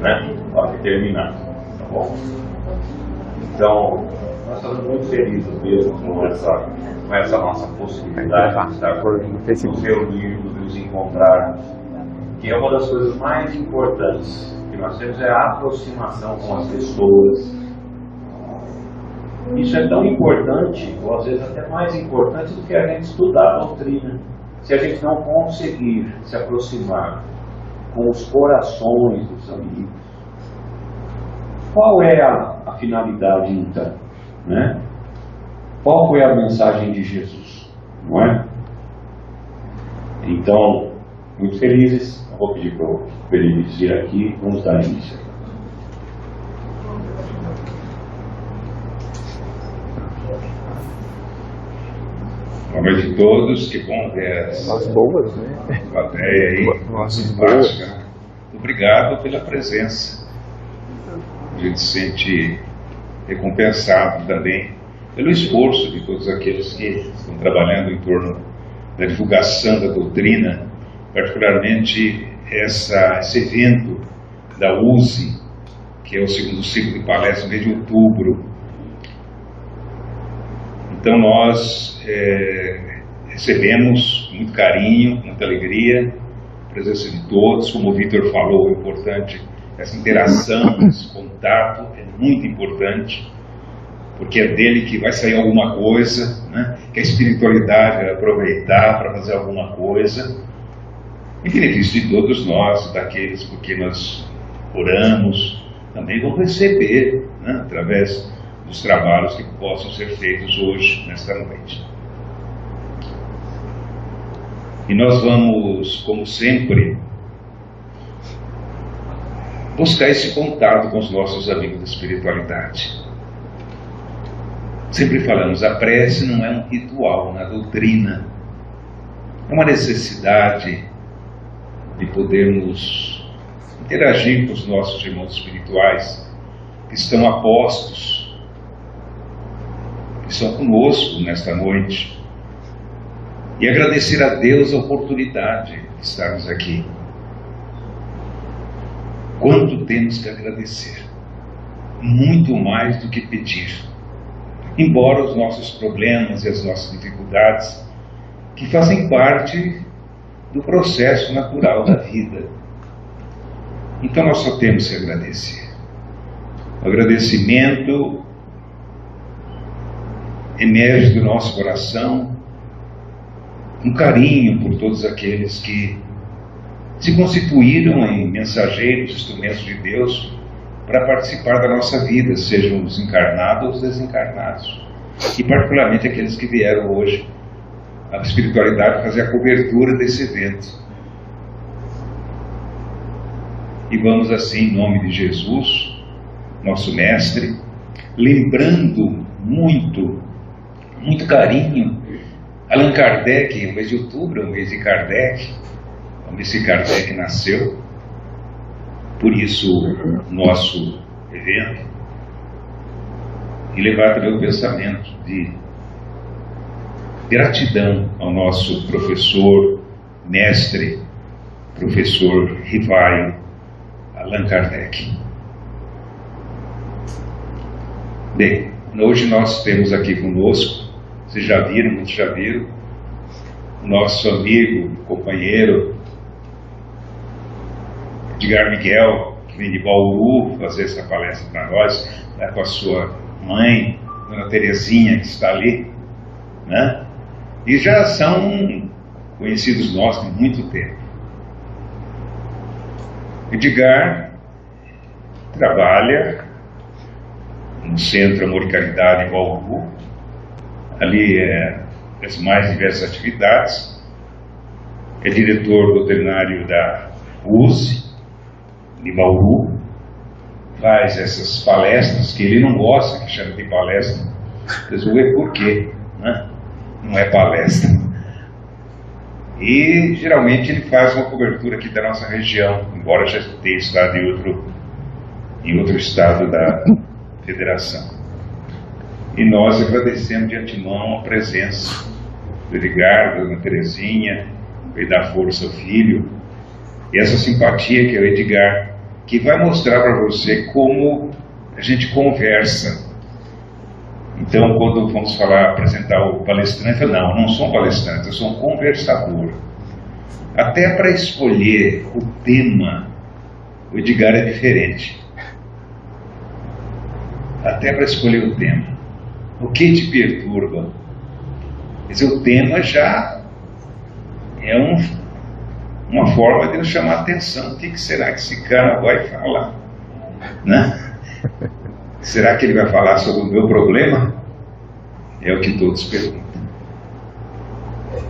né? Para terminar, tá bom? Então, nós estamos muito felizes mesmo com essa nossa possibilidade de estar nos reunirmos, nos encontrarmos, que é uma das coisas mais importantes que nós temos, é a aproximação com as pessoas. Isso é tão importante, ou às vezes até mais importante do que a gente estudar a doutrina. Se a gente não conseguir se aproximar com os corações dos amigos, qual é a finalidade então? Né? Qual foi a mensagem de Jesus? Não é? Então, muito felizes. Eu vou pedir para o Felipe vir aqui, vamos dar início. Boa noite a todos, que bom ver as boas, né? Plateia aí, simpática. Obrigado pela presença. A gente se sente recompensado também pelo esforço de todos aqueles que estão trabalhando em torno da divulgação da doutrina, particularmente esse evento da USE, que é o segundo ciclo de palestras desde outubro. Então nós recebemos com muito carinho, com muita alegria, a presença de todos. Como o Vitor falou, é importante essa interação, esse contato, é muito importante, porque é dele que vai sair alguma coisa, né? Que a espiritualidade vai aproveitar para fazer alguma coisa, em benefício de todos nós, daqueles porque nós oramos, também vão receber, né? Através dos trabalhos que possam ser feitos hoje, nesta noite. E nós vamos, como sempre, buscar esse contato com os nossos amigos da espiritualidade. Sempre falamos, a prece não é um ritual na doutrina, é uma necessidade de podermos interagir com os nossos irmãos espirituais que estão apostos, que estão conosco nesta noite, e agradecer a Deus a oportunidade de estarmos aqui. Quanto temos que agradecer? Muito mais do que pedir. Embora os nossos problemas e as nossas dificuldades, que fazem parte do processo natural da vida. Então nós só temos que agradecer. O agradecimento emerge do nosso coração, um carinho por todos aqueles que se constituíram em mensageiros, instrumentos de Deus para participar da nossa vida, sejam os encarnados ou os desencarnados, e particularmente aqueles que vieram hoje à espiritualidade fazer a cobertura desse evento. E vamos assim, em nome de Jesus, nosso mestre, lembrando muito carinho Allan Kardec. O mês de outubro é o mês de Kardec, é o mês que Kardec nasceu. Por isso, nosso evento, e levar também o pensamento de gratidão ao nosso professor, mestre, professor Rivaio, Allan Kardec. Bem, hoje nós temos aqui conosco, vocês já viram, muitos já viram, o nosso amigo, companheiro, Edgar Miguel, que vem de Bauru fazer essa palestra para nós, né, com a sua mãe, Dona Terezinha, que está ali, né? E já são conhecidos nossos há muito tempo. Edgar trabalha no Centro Amor e Caridade em Bauru, ali as mais diversas atividades, é diretor doutrinário da USE, de Bauru, faz essas palestras que ele não gosta, que chama de palestra. Vocês vão ver por quê, né? Não é palestra. E geralmente ele faz uma cobertura aqui da nossa região, embora já tenha estado em outro estado da federação. E nós agradecemos de antemão a presença do Edgar, da Dona Terezinha, veio dar força ao filho, e essa simpatia que é o Edgar que vai mostrar para você como a gente conversa. Então, quando vamos apresentar o palestrante, eu não sou um palestrante, eu sou um conversador. Até para escolher o tema, o Edgar é diferente. Até para escolher o tema. O que te perturba? Quer dizer, o tema já é uma forma de eu chamar a atenção. O que será que esse cara vai falar? Né? Será que ele vai falar sobre o meu problema? É o que todos perguntam.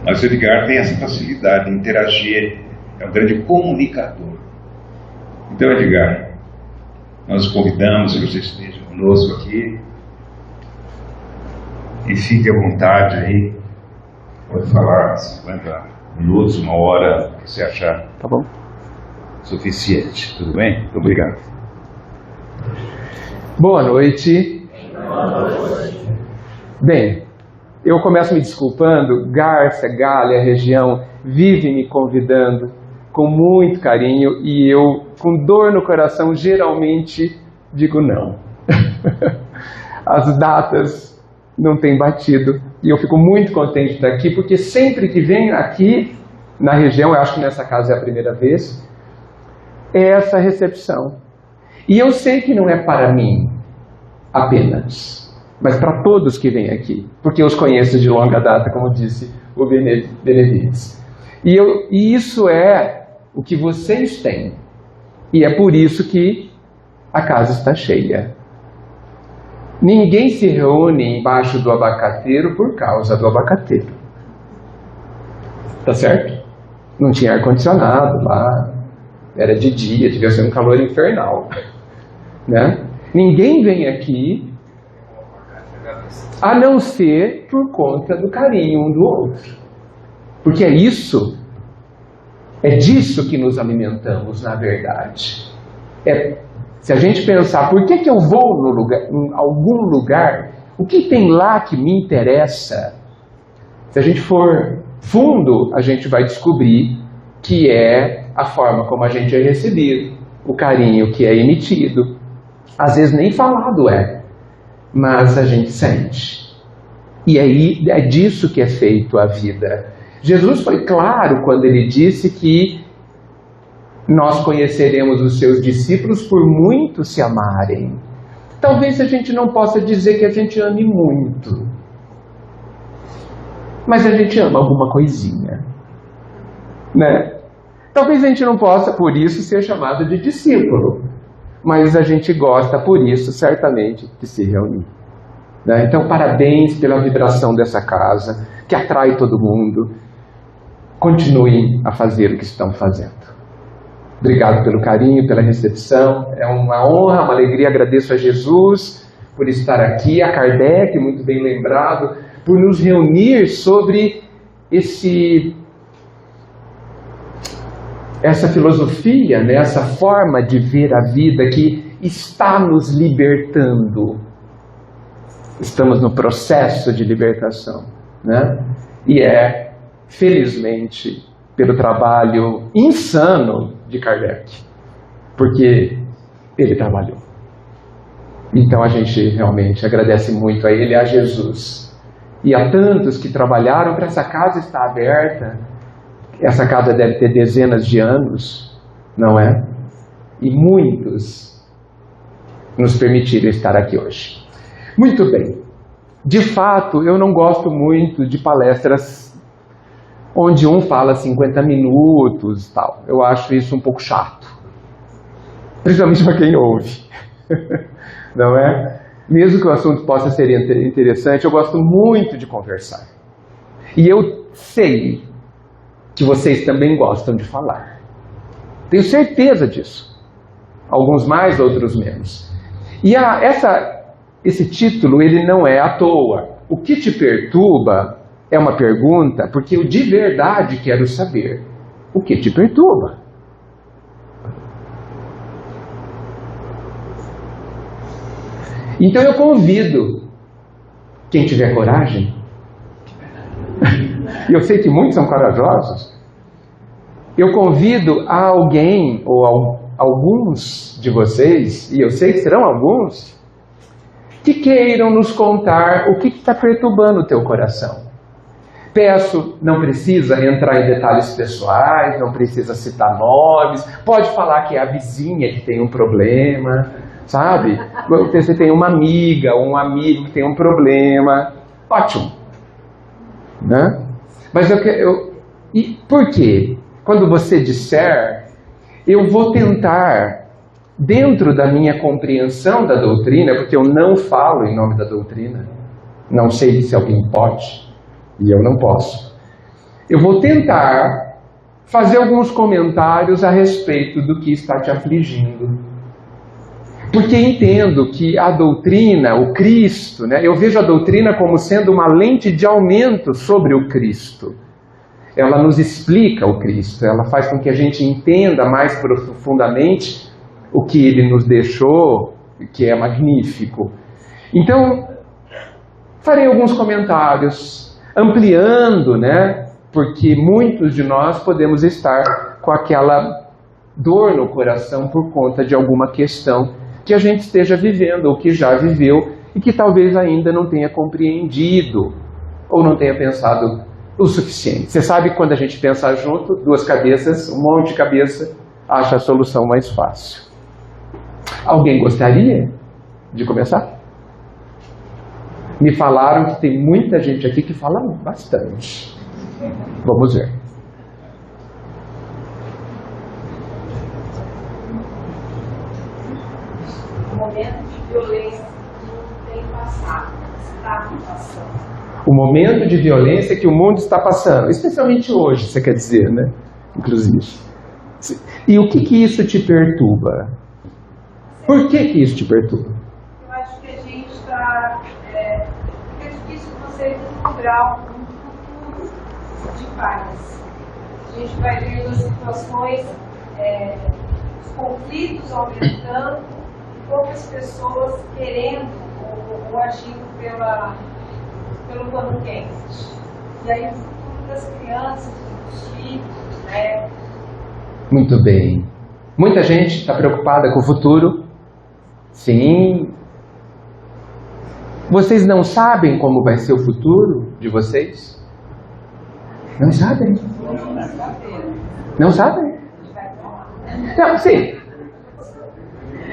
Mas o Edgar tem essa facilidade de interagir, é um grande comunicador. Então, Edgar, nós o convidamos que você esteja conosco aqui e fique à vontade aí, pode falar 50 minutos, uma hora, o que você achar tá bom. Suficiente. Tudo bem? Muito obrigado. Boa noite. Bem, eu começo me desculpando. Garça, Galha, região, vive me convidando com muito carinho e eu, com dor no coração, geralmente digo não. As datas não têm batido e eu fico muito contente de estar aqui, porque sempre que venho aqui na região, eu acho que nessa casa é a primeira vez, é essa recepção. E eu sei que não é para mim apenas, mas para todos que vêm aqui, porque eu os conheço de longa data, como disse o Benevides. E isso é o que vocês têm. E é por isso que a casa está cheia. Ninguém se reúne embaixo do abacateiro por causa do abacateiro. Tá certo? Não tinha ar-condicionado lá, era de dia, devia ser um calor infernal. Né? Ninguém vem aqui a não ser por conta do carinho um do outro. Porque é isso, é disso que nos alimentamos, na verdade. Se a gente pensar, por que eu vou em algum lugar, o que tem lá que me interessa? Se a gente for fundo, a gente vai descobrir que é a forma como a gente é recebido, o carinho que é emitido. Às vezes nem falado mas a gente sente. E aí é disso que é feito a vida. Jesus foi claro quando ele disse que nós conheceremos os seus discípulos por muito se amarem. Talvez a gente não possa dizer que a gente ame muito, mas a gente ama alguma coisinha, né? Talvez a gente não possa, por isso, ser chamado de discípulo, mas a gente gosta, por isso, certamente, de se reunir. Né? Então, parabéns pela vibração dessa casa, que atrai todo mundo. Continuem a fazer o que estão fazendo. Obrigado pelo carinho, pela recepção. É uma honra, uma alegria. Agradeço a Jesus por estar aqui, a Kardec, muito bem lembrado, por nos reunir sobre essa filosofia, né? Essa forma de ver a vida que está nos libertando. Estamos no processo de libertação, né? E felizmente, pelo trabalho insano de Kardec, porque ele trabalhou. Então a gente realmente agradece muito a ele e a Jesus. E a tantos que trabalharam para essa casa estar aberta. Essa casa deve ter dezenas de anos, não é? E muitos nos permitiram estar aqui hoje. Muito bem. De fato, eu não gosto muito de palestras onde um fala 50 minutos e tal. Eu acho isso um pouco chato. Principalmente para quem ouve. Não é? Mesmo que o assunto possa ser interessante, eu gosto muito de conversar. E eu sei que vocês também gostam de falar. Tenho certeza disso. Alguns mais, outros menos. E esse título, ele não é à toa. O que te perturba é uma pergunta, porque eu de verdade quero saber o que te perturba. Então eu convido quem tiver coragem, e eu sei que muitos são corajosos, eu convido a alguém ou alguns de vocês, e eu sei que serão alguns, que queiram nos contar o que está perturbando o teu coração. Peço, não precisa entrar em detalhes pessoais, não precisa citar nomes, pode falar que é a vizinha que tem um problema, sabe? Você tem uma amiga ou um amigo que tem um problema, ótimo, né? Mas e por quê? Quando você disser, eu vou tentar, dentro da minha compreensão da doutrina, porque eu não falo em nome da doutrina, não sei se alguém pode, e eu não posso. Eu vou tentar fazer alguns comentários a respeito do que está te afligindo. Porque entendo que a doutrina, o Cristo, né, eu vejo a doutrina como sendo uma lente de aumento sobre o Cristo. Ela nos explica o Cristo, ela faz com que a gente entenda mais profundamente o que Ele nos deixou, que é magnífico. Então, farei alguns comentários, ampliando, né? Porque muitos de nós podemos estar com aquela dor no coração por conta de alguma questão que a gente esteja vivendo ou que já viveu e que talvez ainda não tenha compreendido ou não tenha pensado o suficiente. Você sabe, quando a gente pensa junto, duas cabeças, um monte de cabeça, acha a solução mais fácil. Alguém gostaria de começar? Me falaram que tem muita gente aqui que fala bastante. Vamos ver. O momento de violência que o mundo tem passado, está passando. O momento de violência que o mundo está passando, especialmente hoje, você quer dizer, né? Inclusive. E o que isso te perturba? Por que isso te perturba? Eu acho que a gente está... fica difícil você vislumbrar um futuro de paz. A gente vai vendo as situações, os conflitos aumentando, e poucas pessoas querendo ou agindo pelo pano quente. E aí o futuro das crianças, dos filhos, né? Muito bem. Muita gente está preocupada com o futuro. Sim. Vocês não sabem como vai ser o futuro de vocês? Não sabem? Não sabem? Não, sim.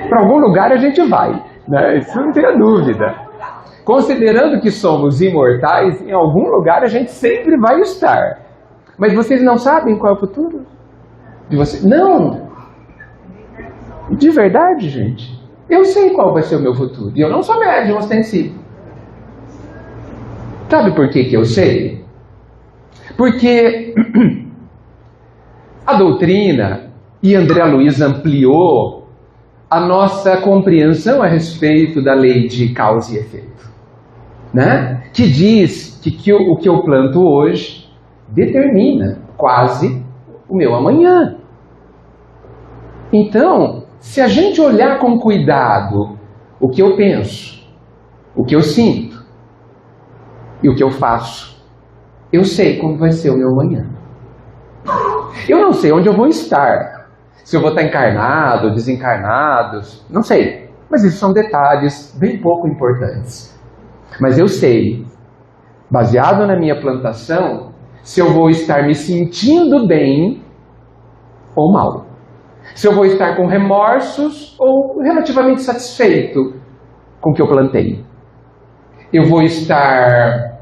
Para algum lugar a gente vai, né? Isso não tem dúvida. Considerando que somos imortais, em algum lugar a gente sempre vai estar. Mas vocês não sabem qual é o futuro de vocês? Não! De verdade, gente. Eu sei qual vai ser o meu futuro. E eu não sou médium ostensivo. Sabe por que eu sei? Porque a doutrina, e André Luiz ampliou a nossa compreensão a respeito da lei de causa e efeito, né? Que diz que o que eu planto hoje determina quase o meu amanhã. Então, se a gente olhar com cuidado o que eu penso, o que eu sinto e o que eu faço, eu sei como vai ser o meu amanhã. Eu não sei onde eu vou estar, se eu vou estar encarnado ou desencarnado, não sei. Mas isso são detalhes bem pouco importantes. Mas eu sei, baseado na minha plantação, se eu vou estar me sentindo bem ou mal. Se eu vou estar com remorsos ou relativamente satisfeito com o que eu plantei. Eu vou estar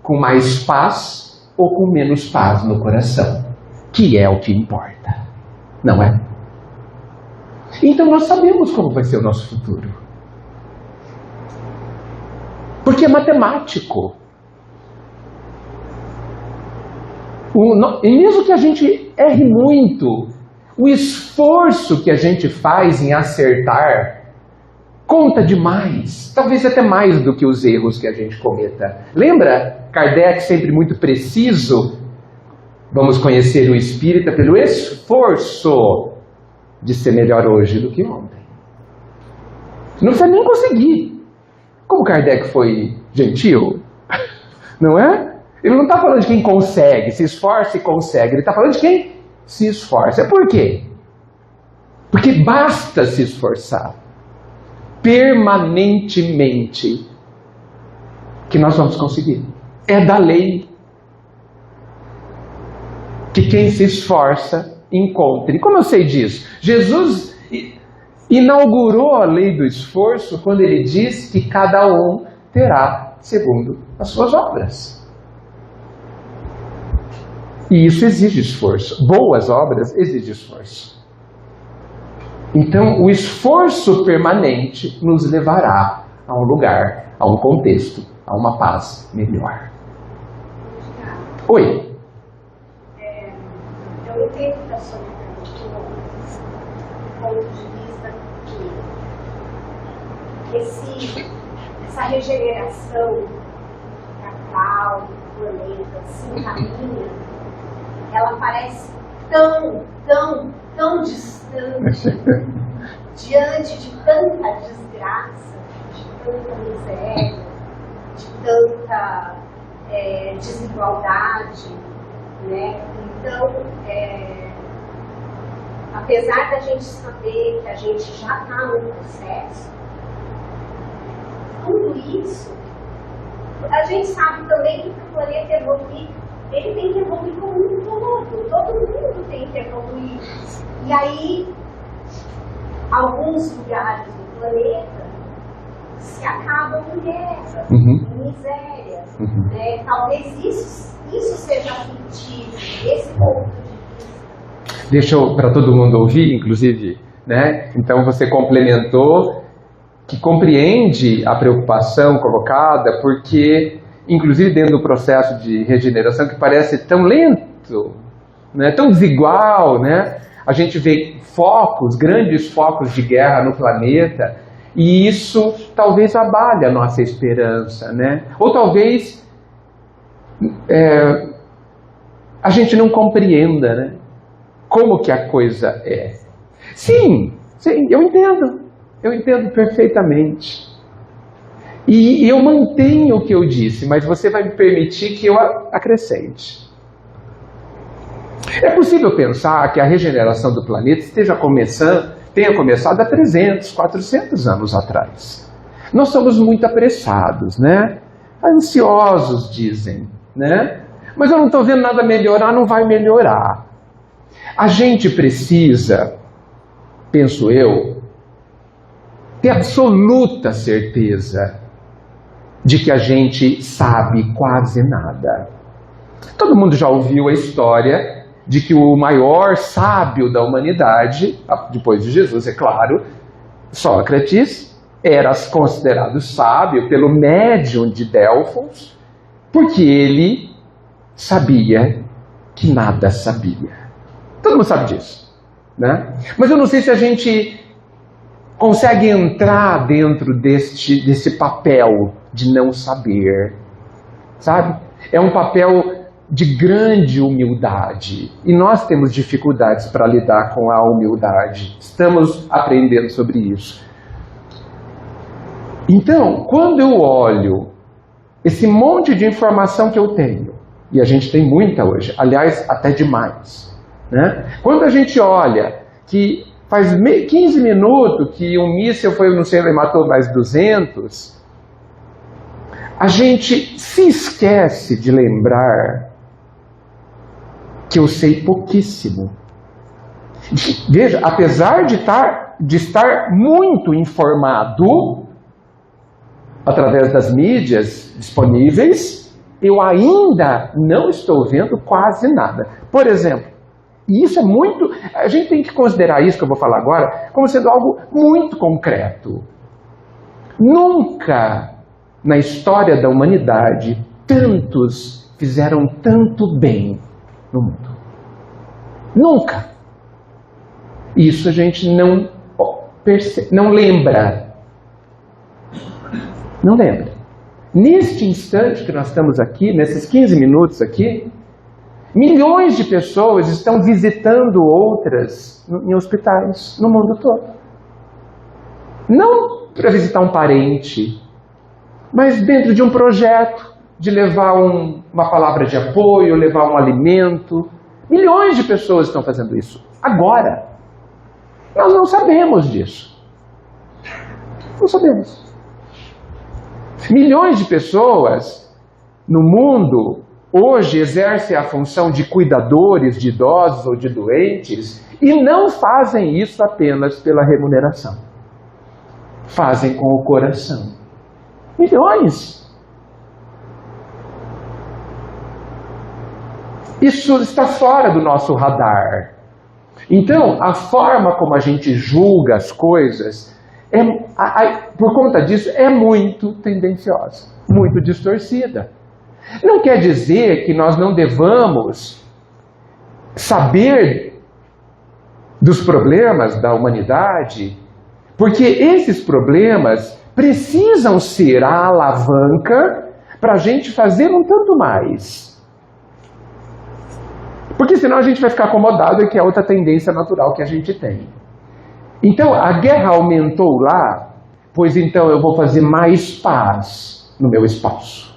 com mais paz ou com menos paz no coração, que é o que importa, não é? Então nós sabemos como vai ser o nosso futuro. Porque é matemático. E mesmo que a gente erre muito, o esforço que a gente faz em acertar conta demais, talvez até mais do que os erros que a gente cometa. Lembra? Kardec sempre muito preciso. Vamos conhecer o espírita pelo esforço de ser melhor hoje do que ontem. Não precisa nem conseguir. Como Kardec foi gentil, não é? Ele não está falando de quem consegue, se esforça e consegue. Ele está falando de quem se esforça. Por quê? Porque basta se esforçar permanentemente que nós vamos conseguir. É da lei que quem se esforça encontre. Como eu sei disso? Jesus inaugurou a lei do esforço quando ele diz que cada um terá segundo as suas obras. E isso exige esforço. Boas obras exigem esforço. Então, o esforço permanente nos levará a um lugar, a um contexto, a uma paz melhor. Oi. Eu entendo da sua pergunta do ponto de vista que essa regeneração capital, do planeta, se encaminha, ela parece tão distante diante de tanta desgraça, de tanta miséria, de tanta desigualdade, né? Então, apesar da gente saber que a gente já está no processo, tudo isso, a gente sabe também que o planeta evoluir, ele tem que evoluir como um todo mundo tem que evoluir. E aí, alguns lugares do planeta se acabam em guerra, em miséria. Né? Talvez isso seja fictício, esse ponto de vista. Deixa para todo mundo ouvir, inclusive, né? Então você complementou que compreende a preocupação colocada, porque, inclusive dentro do processo de regeneração que parece tão lento, né? Tão desigual, né? A gente vê grandes focos de guerra no planeta, e isso talvez abale a nossa esperança, né? Ou talvez a gente não compreenda, né? Como que a coisa é. Sim, eu entendo perfeitamente. E eu mantenho o que eu disse, mas você vai me permitir que eu acrescente. É possível pensar que a regeneração do planeta tenha começado há 300, 400 anos atrás. Nós somos muito apressados, né? Ansiosos, dizem, né? Mas eu não estou vendo nada melhorar, não vai melhorar. A gente precisa, penso eu, ter absoluta certeza de que a gente sabe quase nada. Todo mundo já ouviu a história de que o maior sábio da humanidade, depois de Jesus, é claro, Sócrates, era considerado sábio pelo médium de Delfos, porque ele sabia que nada sabia. Todo mundo sabe disso, né? Mas eu não sei se a gente consegue entrar dentro desse papel de não saber, sabe? É um papel de grande humildade, e nós temos dificuldades para lidar com a humildade. Estamos aprendendo sobre isso. Então, quando eu olho esse monte de informação que eu tenho, e a gente tem muita hoje, aliás, até demais, né? Quando a gente olha que faz 15 minutos que um míssil foi no céu e matou mais 200, a gente se esquece de lembrar que eu sei pouquíssimo. Veja, apesar de estar muito informado através das mídias disponíveis, eu ainda não estou vendo quase nada. Por exemplo, e isso é muito... A gente tem que considerar isso que eu vou falar agora como sendo algo muito concreto. Nunca na história da humanidade tantos fizeram tanto bem no mundo. Nunca. Isso a gente não lembra. Não lembra. Neste instante que nós estamos aqui, nesses 15 minutos aqui, milhões de pessoas estão visitando outras em hospitais no mundo todo. Não para visitar um parente, mas dentro de um projeto de levar uma palavra de apoio, levar um alimento. Milhões de pessoas estão fazendo isso agora. Nós não sabemos disso. Não sabemos. Milhões de pessoas no mundo hoje exercem a função de cuidadores de idosos ou de doentes e não fazem isso apenas pela remuneração. Fazem com o coração. Milhões. Isso está fora do nosso radar. Então, a forma como a gente julga as coisas, por conta disso, é muito tendenciosa, muito distorcida. Não quer dizer que nós não devamos saber dos problemas da humanidade, porque esses problemas precisam ser a alavanca para a gente fazer um tanto mais. Porque senão a gente vai ficar acomodado e que é outra tendência natural que a gente tem. Então, a guerra aumentou lá, pois então eu vou fazer mais paz no meu espaço.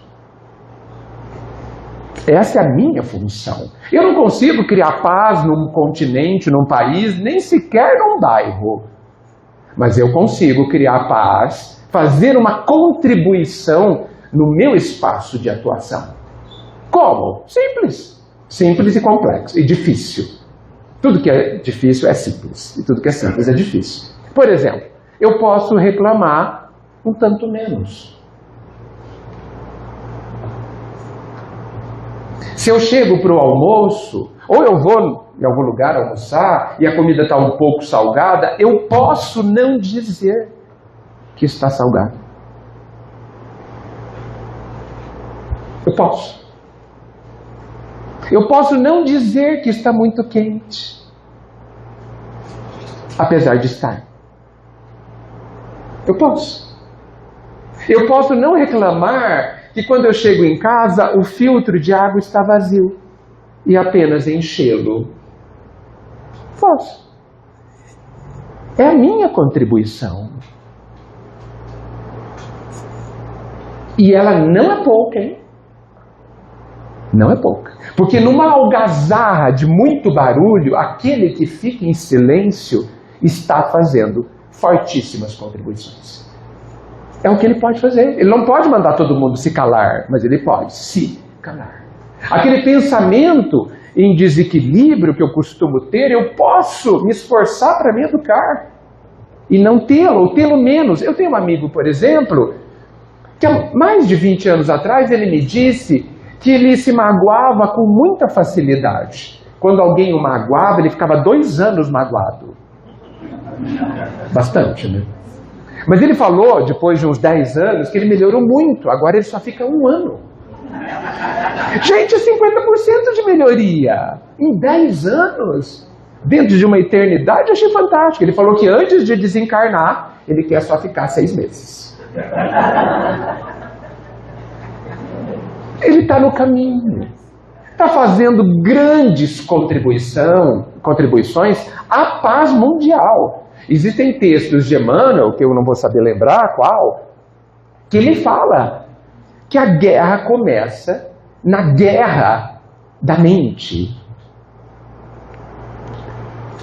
Essa é a minha função. Eu não consigo criar paz num continente, num país, nem sequer num bairro. Mas eu consigo criar paz, fazer uma contribuição no meu espaço de atuação. Como? Simples. Simples e complexo. E difícil. Tudo que é difícil é simples. E tudo que é simples é difícil. Por exemplo, eu posso reclamar um tanto menos. Se eu chego para o almoço, ou eu vou em algum lugar almoçar e a comida está um pouco salgada, eu posso não dizer que está salgada. Eu posso. Eu posso não dizer que está muito quente, apesar de estar. Eu posso. Eu posso não reclamar que quando eu chego em casa o filtro de água está vazio e apenas enchê-lo. Posso. É a minha contribuição. E ela não é pouca, hein? Não é pouca. Porque numa algazarra de muito barulho, aquele que fica em silêncio está fazendo fortíssimas contribuições. É o que ele pode fazer. Ele não pode mandar todo mundo se calar, mas ele pode se calar. Aquele pensamento em desequilíbrio que eu costumo ter, eu posso me esforçar para me educar e não tê-lo, ou tê-lo menos. Eu tenho um amigo, por exemplo, que há mais de 20 anos atrás ele me disse que ele se magoava com muita facilidade. Quando alguém o magoava, ele ficava 2 anos magoado. Bastante, né? Mas ele falou, depois de uns 10 anos, que ele melhorou muito. Agora ele só fica 1 ano. Gente, 50% de melhoria. Em 10 anos. Dentro de uma eternidade, eu achei fantástico. Ele falou que antes de desencarnar, ele quer só ficar 6 meses. Ele está no caminho, está fazendo grandes contribuições à paz mundial. Existem textos de Emmanuel, que eu não vou saber lembrar qual, que ele fala que a guerra começa na guerra da mente.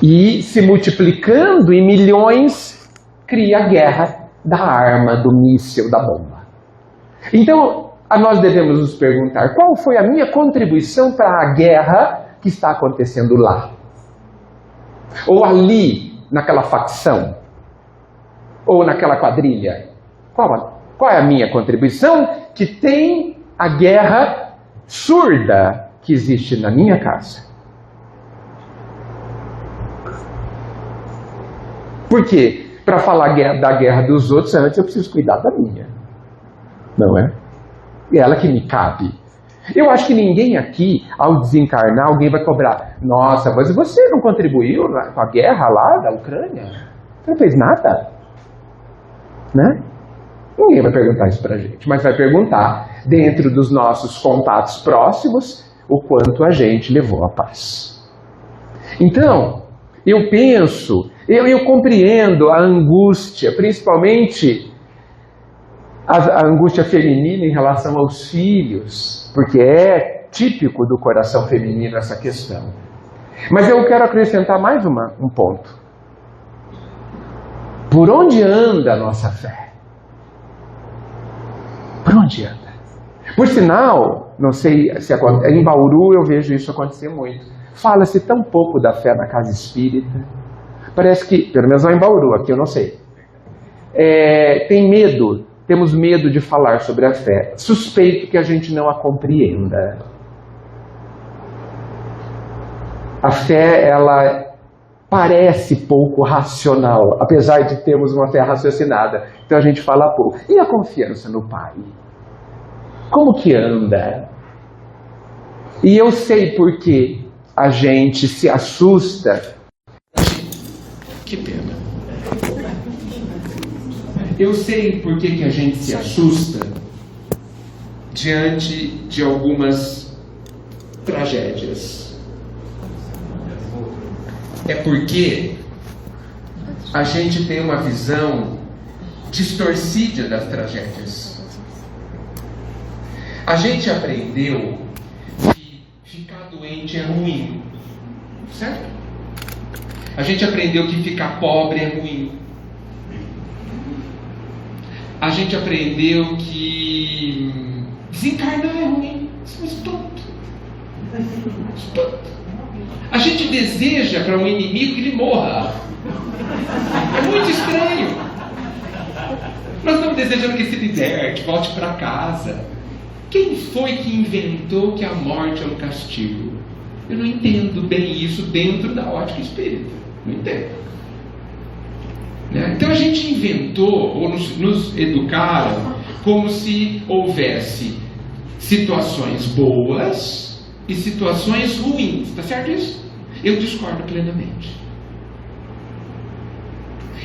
E se multiplicando em milhões, cria a guerra da arma, do míssil, da bomba. Então, nós devemos nos perguntar, qual foi a minha contribuição para a guerra que está acontecendo lá? Ou ali, naquela facção? Ou naquela quadrilha? Qual é a minha contribuição que tem a guerra surda que existe na minha casa? Por quê? Para falar da guerra dos outros, antes eu preciso cuidar da minha. Não é? É ela que me cabe. Eu acho que ninguém aqui, ao desencarnar, alguém vai cobrar. Nossa, mas você não contribuiu com a guerra lá da Ucrânia? Você não fez nada? Né? Ninguém vai perguntar isso pra gente, mas vai perguntar, dentro dos nossos contatos próximos, o quanto a gente levou a paz. Então, eu penso, eu compreendo a angústia, principalmente a angústia feminina em relação aos filhos, porque é típico do coração feminino essa questão. Mas eu quero acrescentar mais um ponto. Por onde anda a nossa fé? Por onde anda? Por sinal, não sei se acontece, em Bauru eu vejo isso acontecer muito. Fala-se tão pouco da fé na casa espírita. Parece que, pelo menos lá em Bauru, aqui eu não sei. Tem medo, temos medo de falar sobre a fé. Suspeito que a gente não a compreenda. A fé, ela parece pouco racional, apesar de termos uma fé raciocinada. Então a gente fala pouco. E a confiança no Pai? Como que anda? E eu sei por que a gente se assusta. Que pena. Eu sei por que a gente se assusta diante de algumas tragédias. É porque a gente tem uma visão distorcida das tragédias. A gente aprendeu que ficar doente é ruim, certo? A gente aprendeu que ficar pobre é ruim. A gente aprendeu que desencarnar é ruim. Isso é tonto. A gente deseja para um inimigo que ele morra. É muito estranho. Nós estamos desejando que ele se liberte, que volte para casa. Quem foi que inventou que a morte é um castigo? Eu não entendo bem isso dentro da ótica espírita. Não entendo. Então a gente inventou, ou nos educaram, como se houvesse situações boas e situações ruins. Está certo isso? Eu discordo plenamente.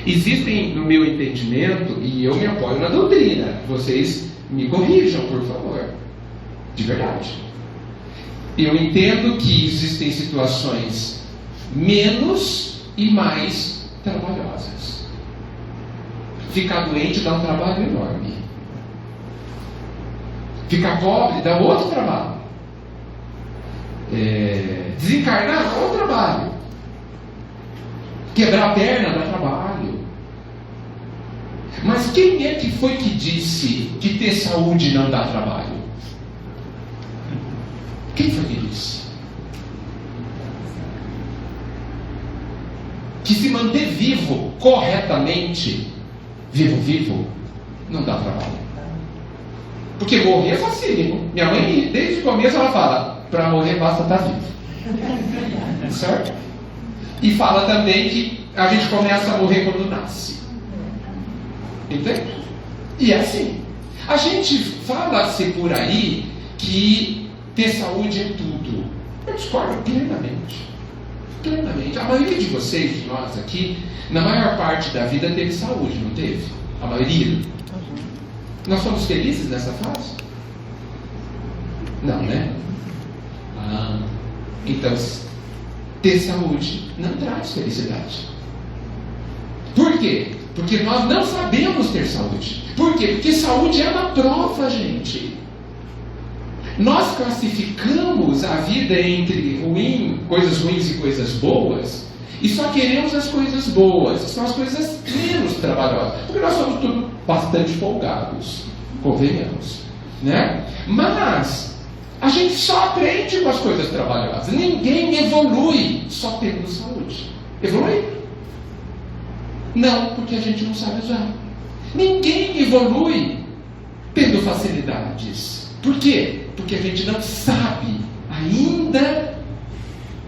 Existem, no meu entendimento, e eu me apoio na doutrina, vocês me corrijam, por favor. De verdade. Eu entendo que existem situações menos e mais trabalhosas. Ficar doente dá um trabalho enorme. Ficar pobre dá outro trabalho. Desencarnar dá outro trabalho. Quebrar a perna dá trabalho. Mas quem é que foi que disse que ter saúde não dá trabalho? Quem foi que disse? Que se manter vivo corretamente, vivo, não dá trabalho. Porque morrer é facílimo. Minha mãe, desde o começo, ela fala: para morrer basta estar vivo. Certo? E fala também que a gente começa a morrer quando nasce. Entende? E é assim. A gente fala-se por aí que ter saúde é tudo. Eu discordo plenamente. Plenamente. A maioria de vocês, de nós aqui, na maior parte da vida teve saúde, não teve? A maioria. Nós somos felizes nessa fase? Não, né? Então, ter saúde não traz felicidade. Por quê? Porque nós não sabemos ter saúde. Por quê? Porque saúde é uma prova, gente. Nós classificamos a vida entre coisas ruins e coisas boas, e só queremos as coisas boas, que são as coisas menos trabalhosas, porque nós somos tudo bastante folgados, convenhamos, né? Mas a gente só aprende com as coisas trabalhosas. Ninguém evolui só tendo saúde. Evolui? Não, porque a gente não sabe usar. Ninguém evolui tendo facilidades. Por quê? Porque a gente não sabe ainda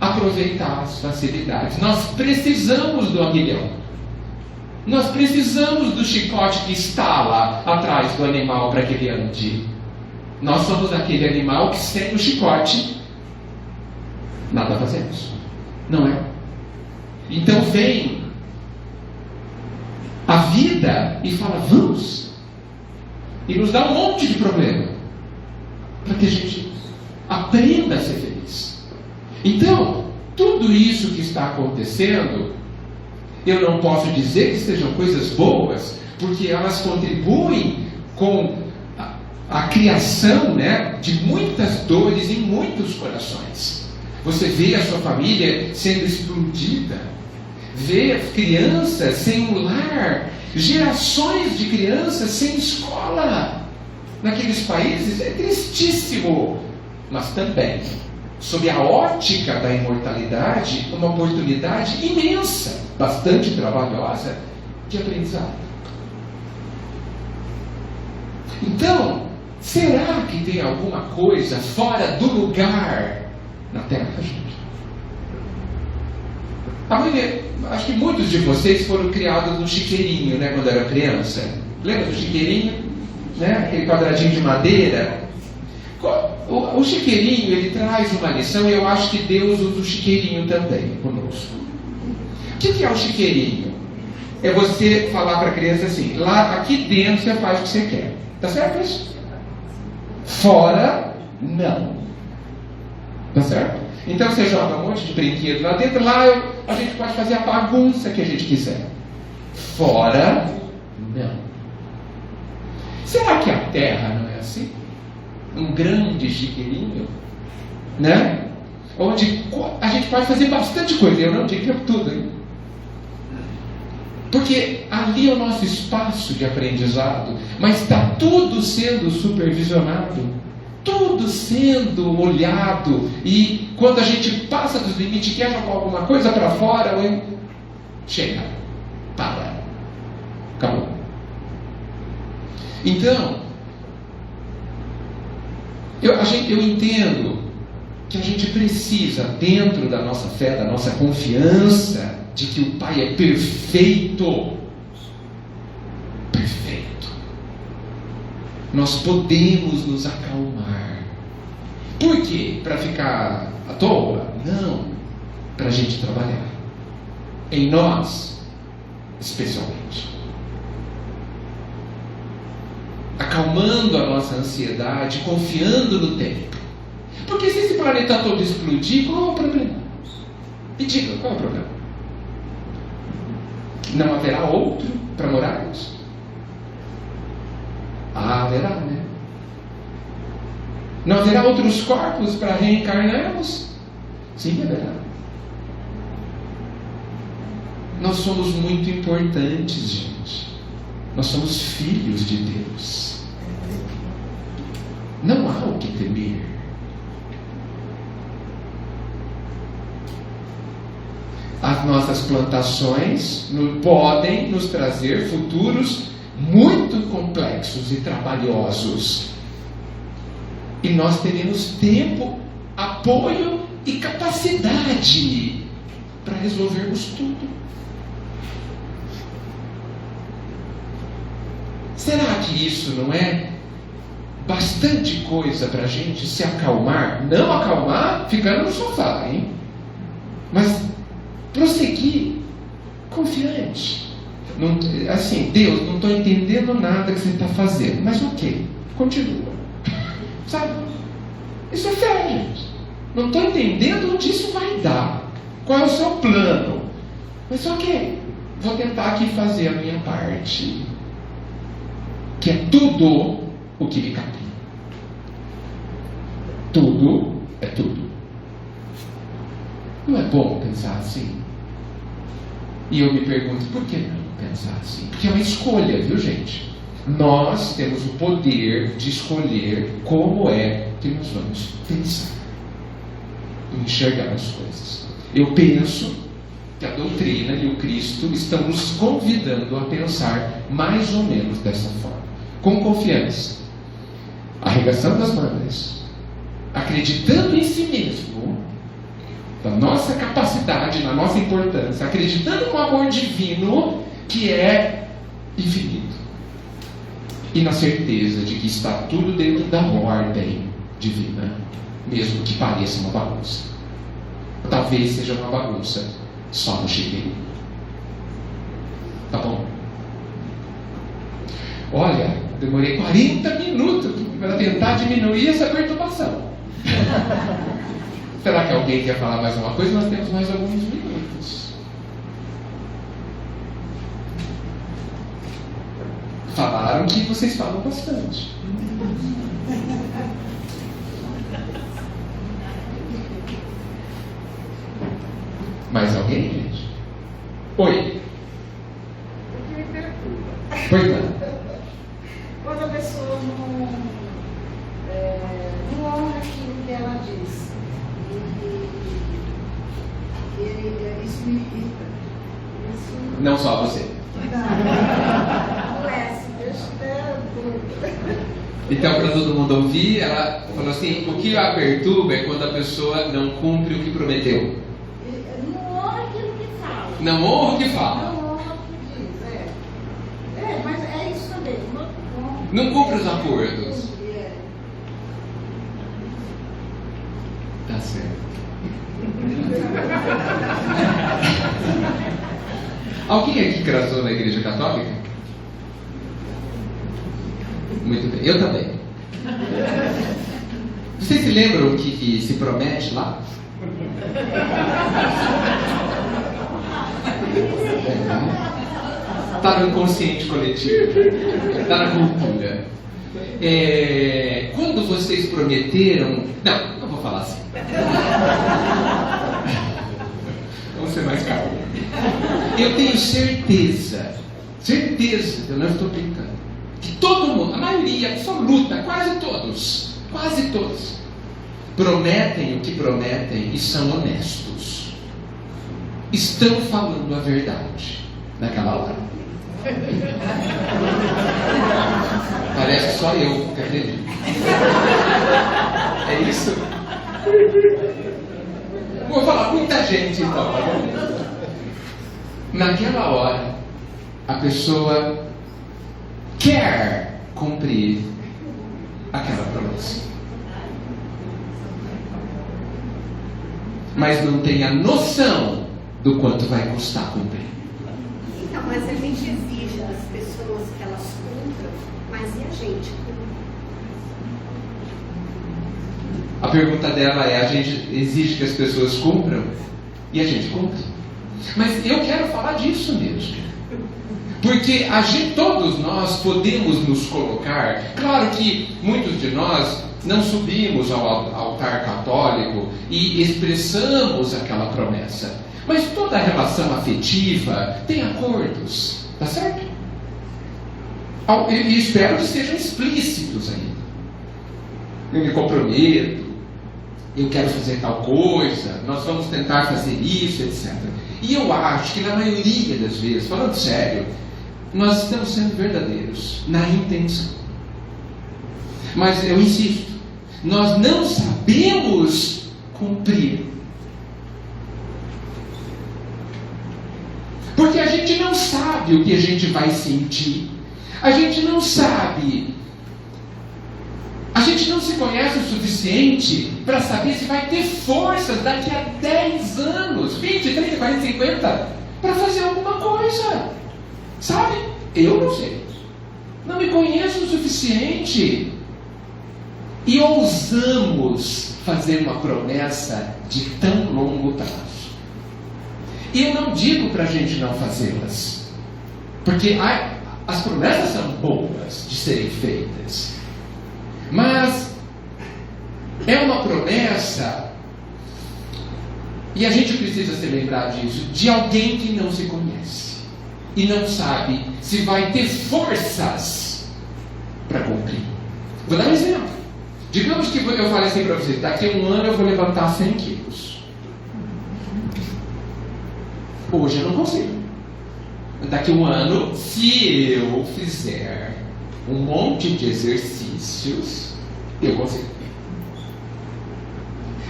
aproveitar as facilidades. Nós precisamos do aguilhão. Nós precisamos do chicote que estala atrás do animal para que ele ande. Nós somos aquele animal que, sem o chicote, nada fazemos. Não é? Então vem a vida e fala: vamos. E nos dá um monte de problema, para que a gente aprenda a ser feliz. Então, tudo isso que está acontecendo, eu não posso dizer que sejam coisas boas, porque elas contribuem com a criação, né, de muitas dores em muitos corações. Você vê a sua família sendo explodida, ver crianças sem um lar, gerações de crianças sem escola naqueles países. É tristíssimo, mas também, sob a ótica da imortalidade, uma oportunidade imensa, bastante trabalhosa, de aprendizado. Então, será que tem alguma coisa fora do lugar na Terra, gente? Acho que muitos de vocês foram criados no chiqueirinho, né, quando era criança. Lembra do chiqueirinho? Né? Aquele quadradinho de madeira. O chiqueirinho, ele traz uma lição, e eu acho que Deus usa o chiqueirinho também conosco. O que é o chiqueirinho? É você falar para a criança assim: lá, aqui dentro você faz o que você quer. Tá certo isso? Fora, não. Tá certo? Então você joga um monte de brinquedo lá dentro, lá a gente pode fazer a bagunça que a gente quiser. Fora, não. Será que a Terra não é assim? Um grande chiqueirinho, né? Onde a gente pode fazer bastante coisa. Eu não digo tudo, hein? Porque ali é o nosso espaço de aprendizado, mas está tudo sendo supervisionado, tudo sendo olhado, e quando a gente passa dos limites, quer jogar alguma coisa para fora, chega, para, acabou. Então, eu entendo que a gente precisa, dentro da nossa fé, da nossa confiança, de que o Pai é perfeito. Perfeito. Nós podemos nos acalmar. Por quê? Para ficar à toa? Não. Para a gente trabalhar. Em nós, especialmente. Acalmando a nossa ansiedade, confiando no tempo. Porque se esse planeta todo explodir, qual é o problema? Me diga, qual é o problema? Não haverá outro para morarmos? Haverá, né? Não haverá outros corpos para reencarnarmos? Sim, haverá. Nós somos muito importantes, gente. Nós somos filhos de Deus. Não há o que temer. As nossas plantações podem nos trazer futuros muito complexos e trabalhosos. E nós teremos tempo, apoio e capacidade para resolvermos tudo. Será que isso não é bastante coisa para a gente se acalmar? Não acalmar ficando no sofá, hein? Mas prosseguir confiante. Não, assim, Deus, não estou entendendo nada que você está fazendo, mas ok, continua. Sabe? Isso é fé, gente. Não estou entendendo onde isso vai dar. Qual é o seu plano? Mas ok, vou tentar aqui fazer a minha parte, que é tudo o que me cabe. Tudo é tudo. Não é bom pensar assim? E eu me pergunto, por que não pensar assim? Porque é uma escolha, viu, gente? Nós temos o poder de escolher como é que nós vamos pensar e enxergar as coisas. Eu penso que a doutrina e o Cristo estão nos convidando a pensar mais ou menos dessa forma, com confiança, arregaçando as mangas, acreditando em si mesmo, da nossa capacidade, na nossa importância, acreditando no amor divino que é infinito, e na certeza de que está tudo dentro da ordem divina, mesmo que pareça uma bagunça. Talvez seja uma bagunça só no chiqueirinho. Tá bom? Olha, demorei 40 minutos para tentar diminuir essa perturbação. Será que alguém quer falar mais uma coisa? Nós temos mais alguns minutos. Falaram que vocês falam bastante. Mais alguém, gente? Oi. O que me perturba? Pois não. Quando a pessoa não honra aquilo que ela diz. Isso me irrita. Não só você. Então, para todo mundo ouvir, ela falou assim: o que a perturba é quando a pessoa não cumpre o que prometeu. Não honra aquilo que fala. Não honra o que fala. Não honra o que diz. Mas é isso também. Não cumpre os acordos. Tá certo. Alguém aqui casou na igreja católica? Muito bem, eu também. Vocês se lembram o que se promete lá? Está no inconsciente coletivo, está na cultura. Quando vocês prometeram... Não vou falar assim. Vamos ser mais calmos. Eu tenho certeza, eu não estou brincando, que todo mundo, a maioria absoluta, quase todos, prometem o que prometem e são honestos. Estão falando a verdade naquela hora. Parece só eu que acredito. É isso? Vou falar muita gente então. Naquela hora, a pessoa quer cumprir aquela promessa, mas não tem a noção do quanto vai custar cumprir. Então, mas a gente exige das pessoas que elas cumpram, mas e a gente cumpre? A pergunta dela é: a gente exige que as pessoas cumpram e a gente cumpre? Mas eu quero falar disso mesmo, porque todos nós podemos nos colocar. Claro que muitos de nós não subimos ao altar católico e expressamos aquela promessa, mas toda relação afetiva tem acordos, tá certo? E espero que sejam explícitos ainda. Eu me comprometo, eu quero fazer tal coisa, nós vamos tentar fazer isso, etc. E eu acho que na maioria das vezes, falando sério, nós estamos sendo verdadeiros na intenção. Mas eu insisto, nós não sabemos cumprir. Porque a gente não sabe o que a gente vai sentir. A gente não sabe. A gente não se conhece o suficiente para saber se vai ter forças daqui a 10 anos, 20, 30, 40, 50 para fazer alguma coisa. Sabe? Eu não sei. Não me conheço o suficiente. E ousamos fazer uma promessa de tão longo prazo. E eu não digo para a gente não fazê-las, porque as promessas são boas de serem feitas. Mas é uma promessa, e a gente precisa se lembrar disso, de alguém que não se conhece e não sabe se vai ter forças para cumprir. Vou dar um exemplo. Digamos que eu falei assim para vocês: daqui a um ano eu vou levantar 100 quilos. Hoje eu não consigo. Daqui a um ano, se eu fizer um monte de exercícios, eu consigo.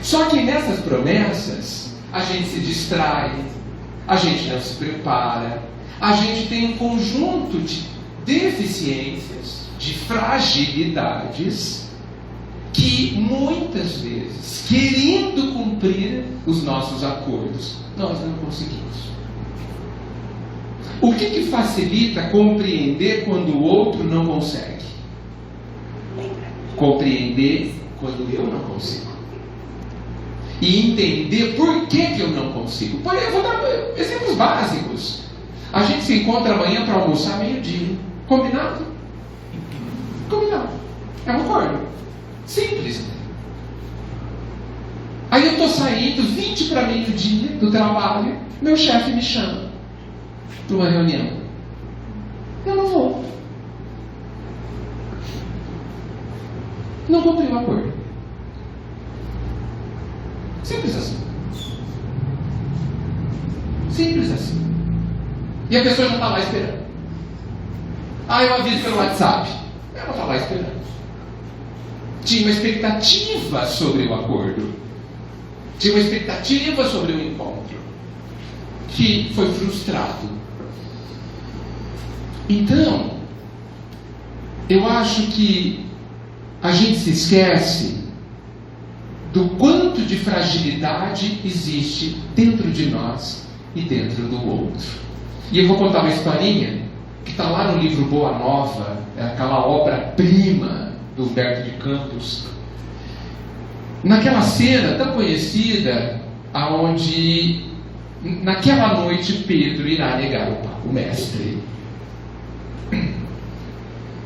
Só que nessas promessas, a gente se distrai, a gente não se prepara, a gente tem um conjunto de deficiências, de fragilidades, que muitas vezes, querendo cumprir os nossos acordos, nós não conseguimos. O que facilita compreender quando o outro não consegue? Compreender quando eu não consigo. E entender por que eu não consigo. Eu vou dar exemplos básicos. A gente se encontra amanhã para almoçar meio-dia. Combinado? Combinado. É um acordo. Simples. Aí eu estou saindo 20 para meio-dia do trabalho. Meu chefe me chama. para uma reunião. Eu não vou. Não cumpri o acordo. Simples assim. Simples assim. E a pessoa já está lá esperando. Eu aviso pelo WhatsApp. Ela está lá esperando. Tinha uma expectativa sobre o acordo. Tinha uma expectativa sobre o encontro. Que foi frustrado. Então, eu acho que a gente se esquece do quanto de fragilidade existe dentro de nós e dentro do outro. E eu vou contar uma historinha que está lá no livro Boa Nova, aquela obra-prima do Humberto de Campos. Naquela cena tão conhecida, aonde naquela noite Pedro irá negar o mestre.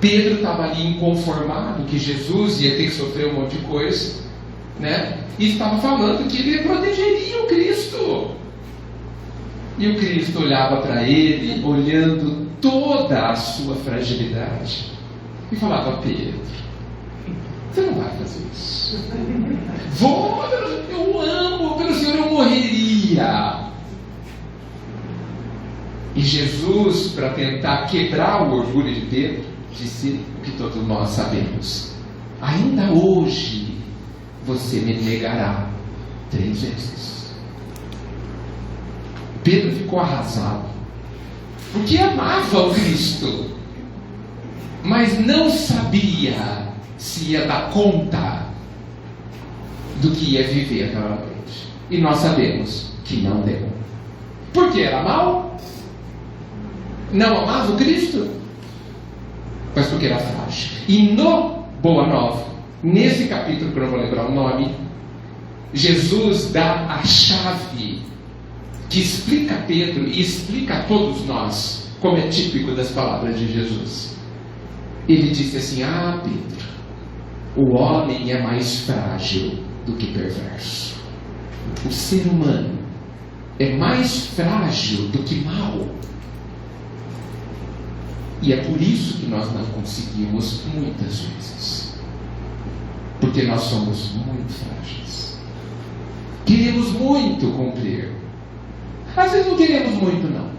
Pedro estava ali inconformado que Jesus ia ter que sofrer um monte de coisa, né? E estava falando que ele protegeria o Cristo. E o Cristo olhava para ele, olhando toda a sua fragilidade, e falava: Pedro, você não vai fazer isso. Vou, eu amo, pelo Senhor eu morreria. E Jesus, para tentar quebrar o orgulho de Pedro, disse o que todos nós sabemos: ainda hoje você me negará 3 vezes. Pedro ficou arrasado, porque amava o Cristo, mas não sabia se ia dar conta do que ia viver aquela noite. E nós sabemos que não deu. Porque era mau? Não amava o Cristo? Mas porque era frágil. E no Boa Nova, nesse capítulo que eu não vou lembrar o nome, Jesus dá a chave que explica a Pedro e explica a todos nós, como é típico das palavras de Jesus. Ele disse assim: Pedro, o homem é mais frágil do que perverso. O ser humano é mais frágil do que mau. E é por isso que nós não conseguimos muitas vezes. Porque nós somos muito frágeis. Queremos muito cumprir. Às vezes não queremos muito, não.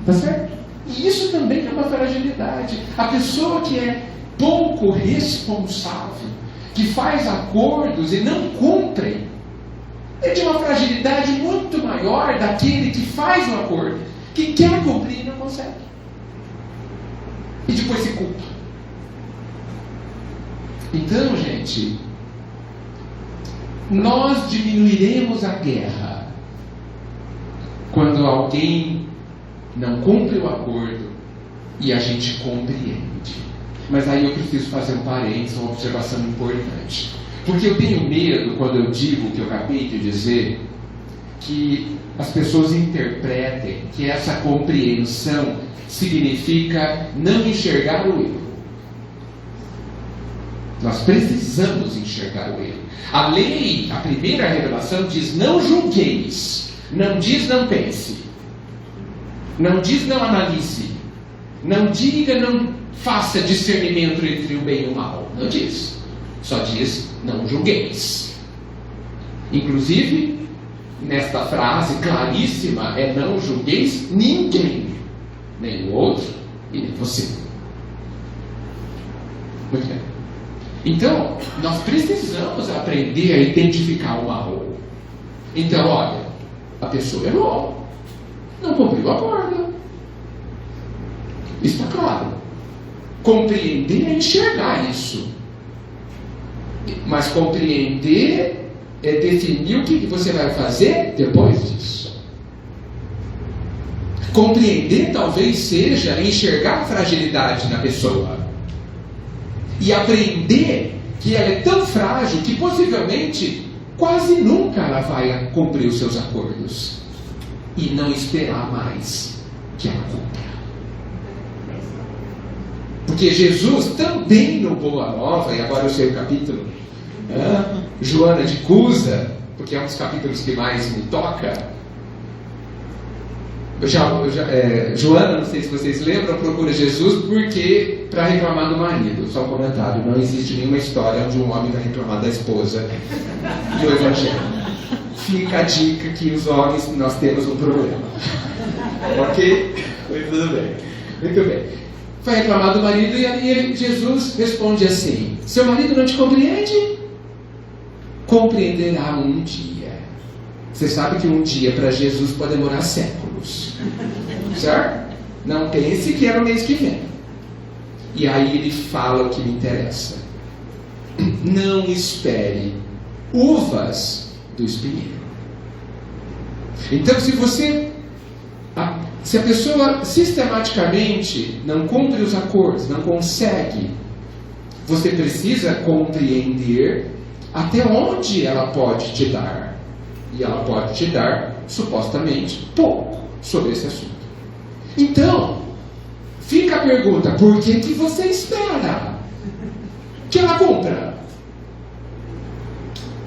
Tá certo? E isso também é uma fragilidade. A pessoa que é pouco responsável, que faz acordos e não cumpre, é de uma fragilidade muito maior daquele que faz o acordo, que quer cumprir e não consegue. E depois se culpa. Então, gente, nós diminuiremos a guerra quando alguém não cumpre o acordo e a gente compreende. Mas aí eu preciso fazer um parênteses, uma observação importante. Porque eu tenho medo, quando eu digo o que eu acabei de dizer, que as pessoas interpretem que essa compreensão significa não enxergar o erro. Nós precisamos enxergar o erro. A lei, a primeira revelação diz: não julgueis. Não diz não pense. Não diz não analise. Não diga não faça discernimento entre o bem e o mal. Não diz. Só diz não julgueis. Inclusive, nesta frase claríssima é: não julgueis ninguém, nem o outro e nem você. Muito bem. Então, nós precisamos aprender a identificar o mal. Então, olha, a pessoa errou, não cumpriu o acordo. Está claro. Compreender é enxergar isso. Mas compreender é definir o que você vai fazer depois disso. Compreender talvez seja enxergar a fragilidade na pessoa e aprender que ela é tão frágil que possivelmente quase nunca ela vai cumprir os seus acordos, e não esperar mais que ela cumpra. Porque Jesus também no Boa Nova, e agora eu sei o capítulo, Joana de Cusa, porque é um dos capítulos que mais me toca, Joana, não sei se vocês lembram, procura Jesus porque para reclamar do marido. Só um comentário: não existe nenhuma história onde um homem vai reclamar da esposa do Evangelho. Fica a dica que os homens, nós temos um problema. Ok? Tudo bem. Muito bem. Vai reclamar do marido e aí Jesus responde assim: seu marido não te compreende? Compreenderá um dia. Você sabe que um dia para Jesus pode demorar séculos, certo? Não pense que é no mês que vem. E aí ele fala o que me interessa: não espere uvas do espinheiro. Então, se a pessoa sistematicamente não cumpre os acordos, não consegue, você precisa compreender até onde ela pode te dar. E ela pode te dar, supostamente, pouco sobre esse assunto. Então, fica a pergunta: por que você espera que ela cumpra?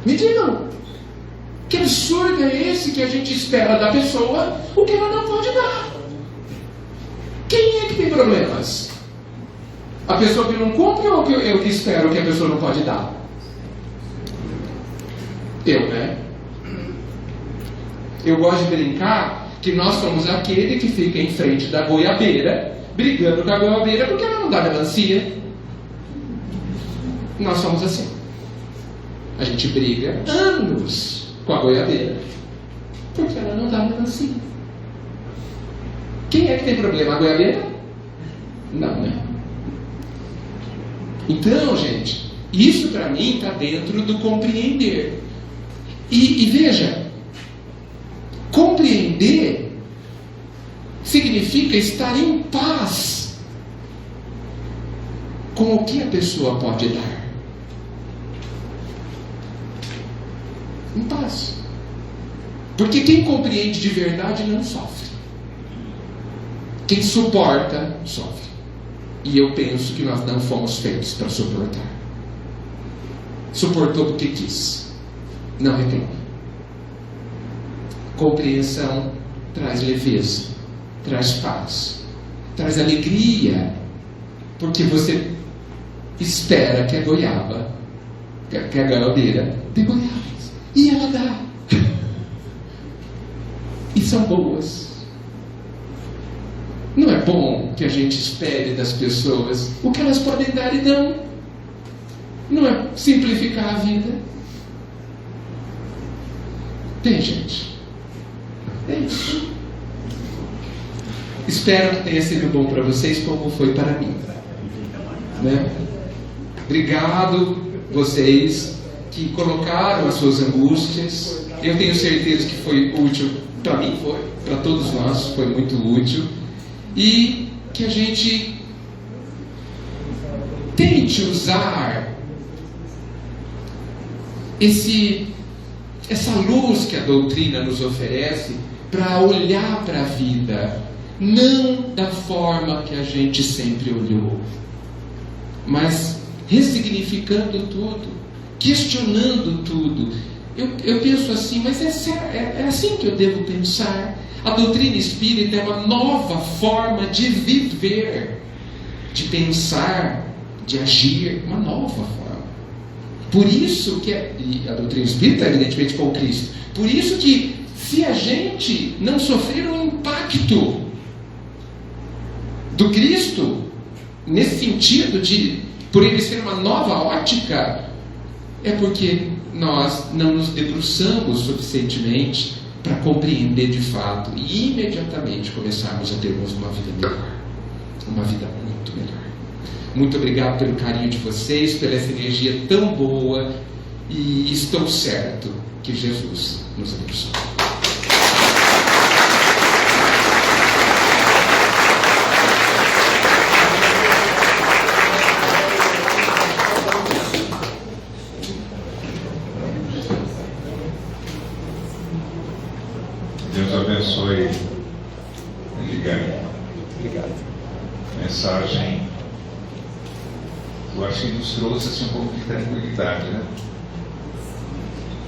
Me digam. Que absurdo é esse que a gente espera da pessoa o que ela não pode dar? Quem é que tem problemas? A pessoa que não cumpre ou eu que espero que a pessoa não pode dar? Eu, né? Eu gosto de brincar que nós somos aquele que fica em frente da goiabeira, brigando com a goiabeira porque ela não dá melancia. Nós somos assim. A gente briga anos com a goiabeira porque ela não dá melancia. Quem é que tem problema? A goiabeira? Não, né? Então, gente, isso para mim está dentro do compreender. E veja, compreender significa estar em paz com o que a pessoa pode dar. Em paz. Porque quem compreende de verdade não sofre. Quem suporta, sofre. E eu penso que nós não fomos feitos para suportar. Suportou porque quis. Não reclama. Compreensão traz leveza, traz paz, traz alegria, porque você espera que a goiaba, que a goiabeira dê goiabas, e ela dá. E são boas. Não é bom que a gente espere das pessoas o que elas podem dar e dão? Não é simplificar a vida? Tem, gente. Tem. Espero que tenha sido bom para vocês como foi para mim, né? Obrigado vocês que colocaram as suas angústias. Eu tenho certeza que foi útil para mim, foi para todos nós, foi muito útil. E que a gente tente usar essa luz que a doutrina nos oferece para olhar para a vida, não da forma que a gente sempre olhou, mas ressignificando tudo, questionando tudo. Eu penso assim, mas é assim que eu devo pensar. A doutrina espírita é uma nova forma de viver, de pensar, de agir, uma nova forma. Por isso que e a doutrina espírita, evidentemente, com Cristo. Por isso que, se a gente não sofrer um impacto do Cristo, nesse sentido por ele ser uma nova ótica, é porque nós não nos debruçamos suficientemente para compreender de fato e imediatamente começarmos a termos uma vida melhor, uma vida muito melhor. Muito obrigado pelo carinho de vocês, pela essa energia tão boa, e estou certo que Jesus nos abençoe. Deus abençoe. Obrigado. Mensagem, eu acho que nos trouxe assim, um pouco de tranquilidade, né?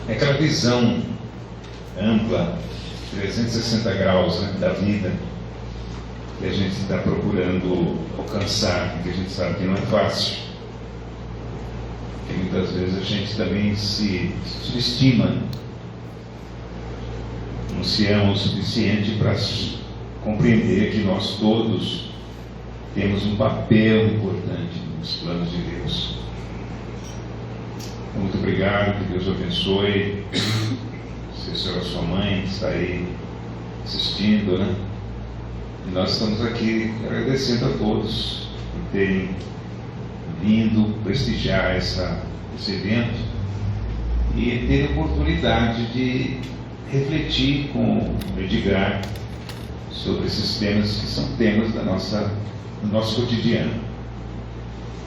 É aquela visão ampla 360 graus, né, da vida que a gente está procurando alcançar, que a gente sabe que não é fácil. E muitas vezes a gente também se subestima, não se ama o suficiente para compreender que nós todos temos um papel importante nos planos de Deus. Então, muito obrigado, que Deus abençoe. Se a sua mãe que está aí assistindo, né? E nós estamos aqui agradecendo a todos por terem vindo prestigiar esse evento e ter a oportunidade de refletir com o Edgar sobre esses temas que são temas do nosso cotidiano.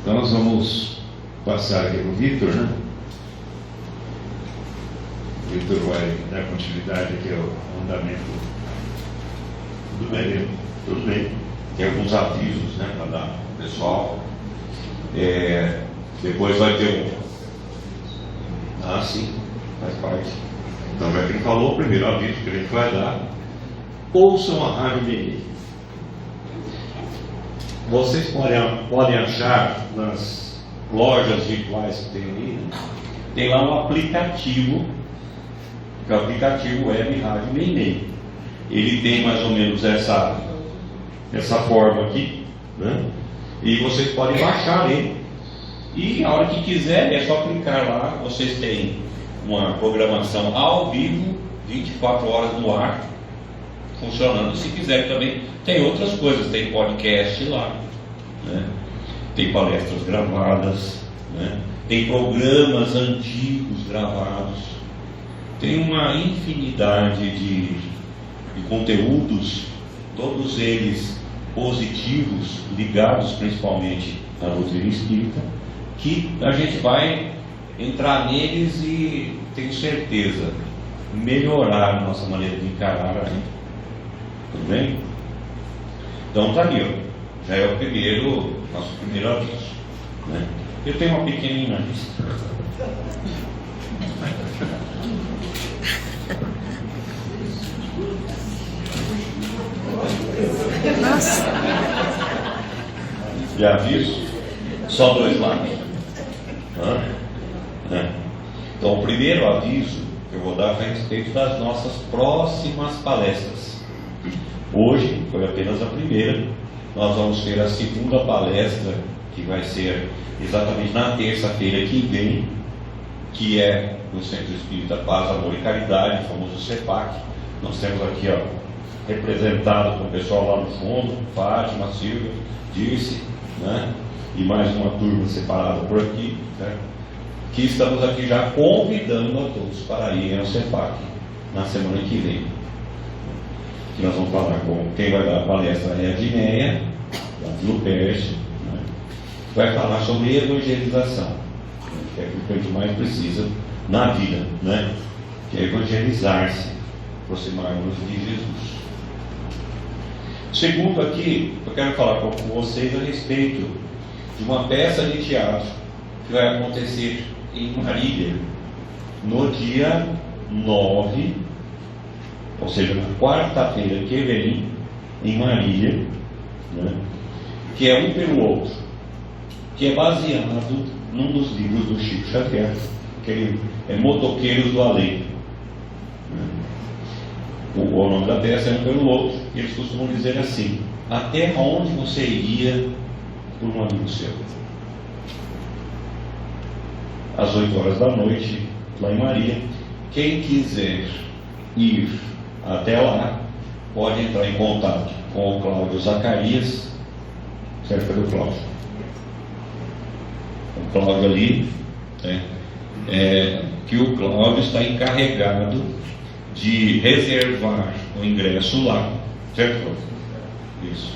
Então nós vamos passar aqui para o Vitor, né? O Vitor vai dar continuidade aqui ao andamento. Tudo bem, tudo bem. Tem alguns avisos, né, para dar ao pessoal. Depois vai ter sim, faz parte. Então, já que ele falou, o primeiro aviso que a gente vai dar: ouçam a Rádio Meire. Vocês podem achar nas lojas virtuais que tem ali, né? Tem lá um aplicativo, que é o aplicativo Web Rádio Meire. Ele tem mais ou menos essa forma aqui, né? E vocês podem baixar ele. E a hora que quiser, é só clicar lá. Vocês têm uma programação ao vivo, 24 horas no ar, funcionando. Se quiser também, tem outras coisas. Tem podcast lá, né? Tem palestras gravadas, né? Tem programas antigos gravados. Tem uma infinidade de conteúdos, todos eles positivos, ligados principalmente à doutrina espírita, que a gente vai entrar neles e, tenho certeza, melhorar a nossa maneira de encarar a vida. Tudo bem? Então tá ali, ó. Já é o nosso primeiro aviso, né? Eu tenho uma pequenina lista. Nossa. De aviso, só 2 lá. Então, o primeiro aviso que eu vou dar é a respeito das nossas próximas palestras. Hoje foi apenas a primeira. Nós vamos ter a segunda palestra, que vai ser exatamente na terça-feira que vem, que é no Centro Espírita Paz, Amor e Caridade, o famoso CEPAC. Nós temos aqui, ó, representado com o pessoal lá no fundo, Fátima, Silvia, Dirce, né? E mais uma turma separada por aqui, né? Que estamos aqui já convidando a todos para irem ao CEPAC na semana que vem. Que nós vamos falar com quem vai dar a palestra é a Dinéia, do Luperce, né? Vai falar sobre evangelização, que é aquilo que a gente mais precisa na vida, né? Que é evangelizar-se, aproximar-nos de Jesus. Segundo aqui, eu quero falar com vocês a respeito de uma peça de teatro que vai acontecer em Marília no dia 9, ou seja, na quarta-feira que vem, em Marília, né? Que é um pelo outro, que é baseado num dos livros do Chico Xavier, que é Motoqueiros do Além. O nome da peça é um pelo outro, e eles costumam dizer assim: até onde você iria por um amigo seu? Às 8 horas da noite, lá em Maria. Quem quiser ir até lá, pode entrar em contato com o Cláudio Zacarias, cerca do Cláudio. O Cláudio ali, que o Cláudio está encarregado de reservar o ingresso lá, certo? Isso,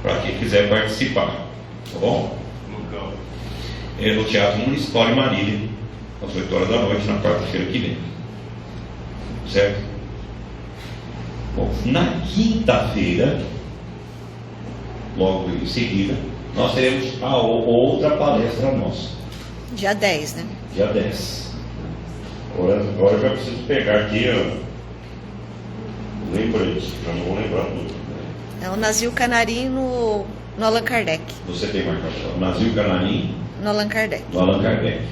para quem quiser participar, tá bom? Local. É no Teatro Municipal de Marília, às 8 horas da noite, na quarta-feira que vem, certo? Bom, na quinta-feira, logo em seguida, nós teremos a outra palestra nossa. Dia 10, né? Dia 10. Agora eu já preciso pegar aqui lembrete, eu não vou lembrar tudo. É o Nazil Canarim no Allan Kardec. Você tem marcação. Nazil Canarim No Allan Kardec. no Allan Kardec.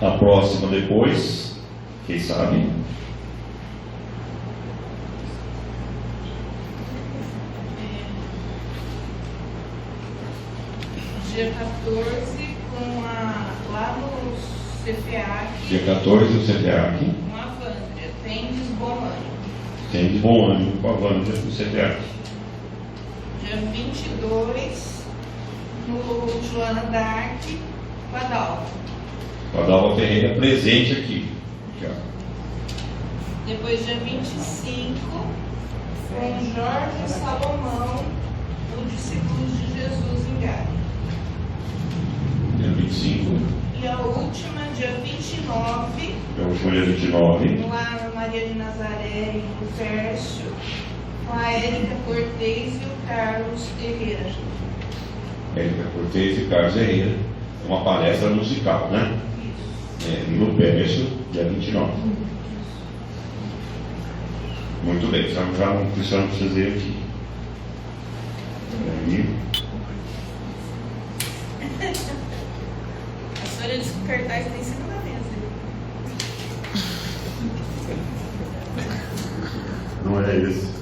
A próxima depois, quem sabe? Dia 14, lá no CPA. Dia 14, o CTA aqui. Com a Vândria. Tendes bom ânimo. Tem de bom ânimo com a Vândria do CTA. Dia 22, no Joana d'Arc, com a Dalva. Com a Dalva Ferreira presente aqui. Já. Depois, dia 25, com Jorge Salomão, o Discípulos de Jesus em Galho. Dia 25. E a última, dia 29, É o Júlia 29. lá na Maria de Nazaré, em Pércio, com a Érica Cortez e o Carlos Herrera. Érica Cortez e Carlos Herrera. Uma palestra musical, né? No Pércio, dia 29. Muito bem, já não precisamos fazer aqui. Aí. A senhora disse que o cartaz está em cima da mesa. Não é isso.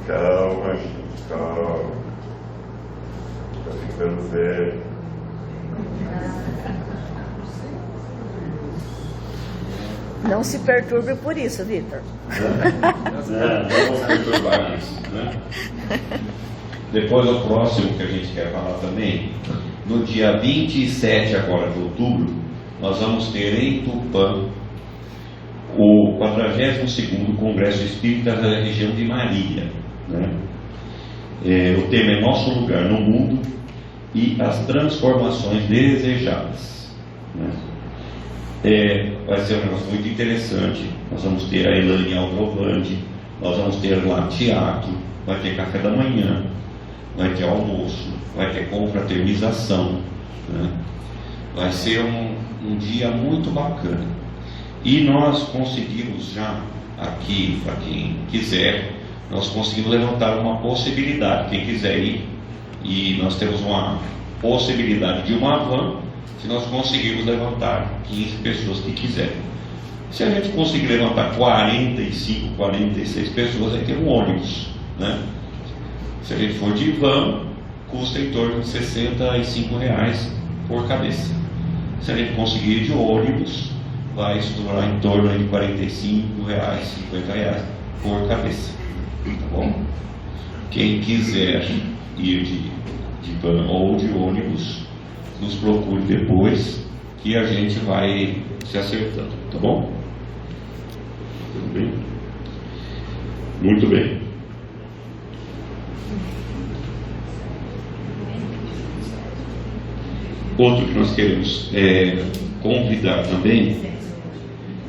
Calma, gente, calma. Tá ficando velho. Não se perturbe por isso, Vitor. Não vamos perturbar isso, né? Depois o próximo que a gente quer falar também, no dia 27 agora de outubro, nós vamos ter em Tupã o 42º Congresso Espírita da região de Marília, né? O tema é Nosso Lugar no Mundo e as Transformações Desejadas, né? Vai ser um negócio muito interessante. Nós vamos ter a Elane Aldrovandi, nós vamos ter lá teatro, vai ter café da manhã, vai ter almoço, vai ter confraternização, né? Vai ser um dia muito bacana. E nós conseguimos já aqui, para quem quiser, nós conseguimos levantar uma possibilidade, quem quiser ir, e nós temos uma possibilidade de uma van, se nós conseguirmos levantar 15 pessoas que quiserem. Se a gente conseguir levantar 45, 46 pessoas, aí tem um ônibus, né? Se a gente for de van, custa em torno de R$65 por cabeça. Se a gente conseguir de ônibus, vai estourar em torno de R$45, R$50 por cabeça. Tá bom? Quem quiser ir de van ou de ônibus, nos procure depois, que a gente vai se acertando, tá bom? Tudo bem? Muito bem. Outro que nós queremos convidar também,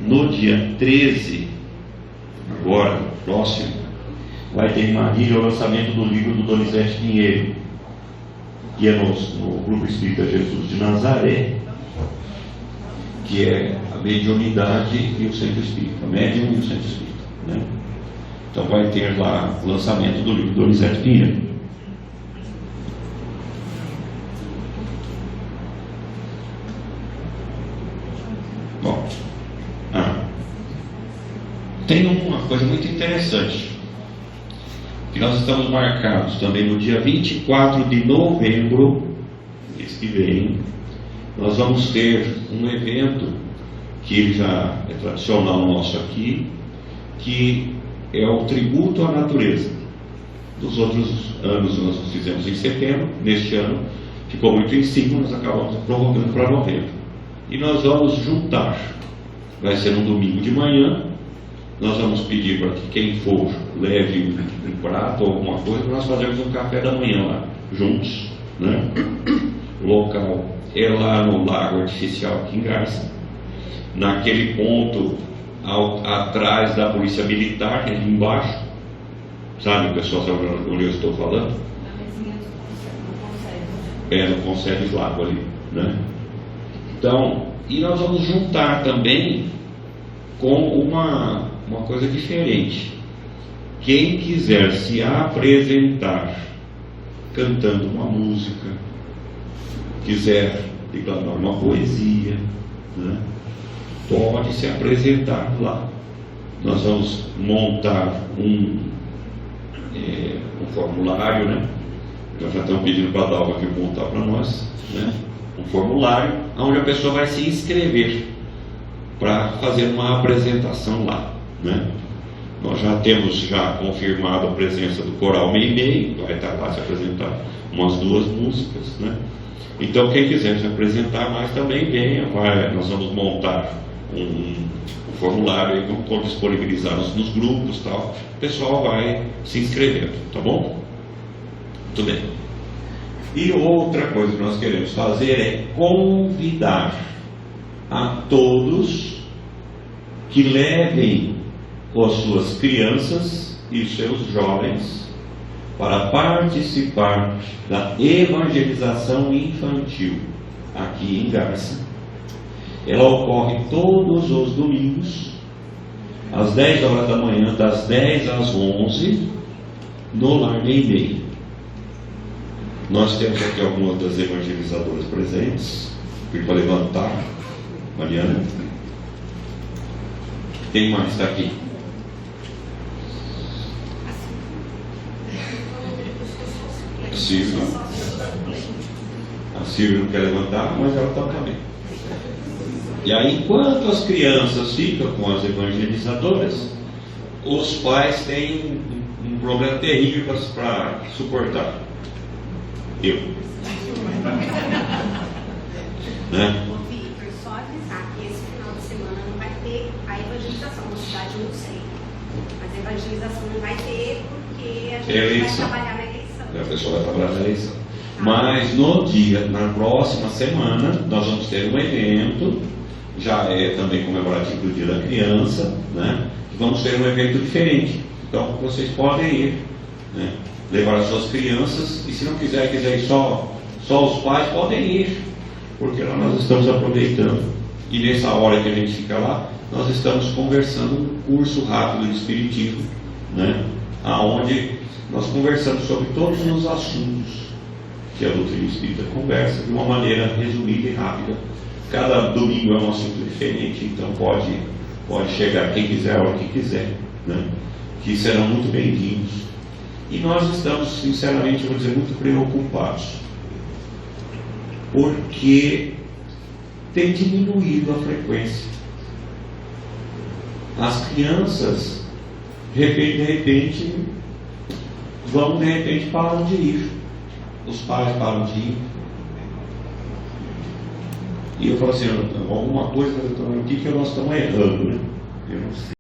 no dia 13, agora, próximo, vai ter em Marília o lançamento do livro do Donizete Pinheiro, que é no Grupo Espírita Jesus de Nazaré, que é a mediunidade e o centro espírita, a médium e o centro espírita, né? Então vai ter lá o lançamento do livro do Donizete Pinheiro. Bom, tem uma coisa muito interessante, que nós estamos marcados também no dia 24 de novembro, mês que vem, nós vamos ter um evento que já é tradicional nosso aqui, que é o tributo à natureza. Dos outros anos nós fizemos em setembro, neste ano ficou muito em cima, nós acabamos prorrogando para novembro. E nós vamos juntar, vai ser um domingo de manhã, nós vamos pedir para que quem for leve um prato ou alguma coisa, para nós fazermos um café da manhã lá, juntos, né? O local é lá no Lago Artificial aqui em Garça, naquele ponto atrás da Polícia Militar, ali embaixo, sabe, o pessoal sabe onde eu estou falando? No Conselhos Lago ali, né? Então, E nós vamos juntar também com uma coisa diferente. Quem quiser se apresentar cantando uma música, quiser declamar uma poesia, né, pode se apresentar lá. Nós vamos montar um formulário, né? Nós já estamos pedindo para a Dalva aqui montar para nós, né? Um formulário onde a pessoa vai se inscrever para fazer uma apresentação lá, né? Nós já temos confirmado a presença do Coral Meimei, vai estar lá se apresentar umas 2 músicas, né? Então quem quiser se apresentar mais também venha, nós vamos montar um formulário aí, vamos disponibilizar nos grupos e tal, o pessoal vai se inscrevendo, tá bom? Muito bem. E outra coisa que nós queremos fazer é convidar a todos que levem as suas crianças e os seus jovens para participar da evangelização infantil aqui em Garça. Ela ocorre todos os domingos, às 10 horas da manhã, das 10 às 11, no Lar Meimei. Nós temos aqui algumas das evangelizadoras presentes. Pedi para levantar. Mariana. Quem mais está aqui? Silvia. A Silvia não quer levantar, mas ela está também. E aí, enquanto as crianças ficam com as evangelizadoras, os pais têm um problema terrível para suportar. Eu. Né? Ô Victor, só avisar que esse final de semana não vai ter a evangelização na cidade, eu não sei. Mas a evangelização não vai ter porque a gente vai trabalhar na eleição. A pessoa vai trabalhar na eleição. Mas na próxima semana, nós vamos ter um evento, já é também comemorativo do Dia da Criança, né? Vamos ter um evento diferente. Então vocês podem ir, né? Levar as suas crianças, e se não quiser ir só os pais, podem ir, porque lá nós estamos aproveitando. E nessa hora que a gente fica lá, nós estamos conversando um curso rápido de Espiritismo, né? Aonde nós conversamos sobre todos os assuntos que a doutrina espírita conversa de uma maneira resumida e rápida. Cada domingo é um assunto diferente, então pode chegar quem quiser, a hora que quiser, né? Que serão muito bem-vindos. E nós estamos, sinceramente, vou dizer, muito preocupados, porque tem diminuído a frequência. As crianças, de repente, param de ir. Os pais param de ir. E eu falo assim, alguma coisa aqui que nós estamos errando, né? Eu não sei.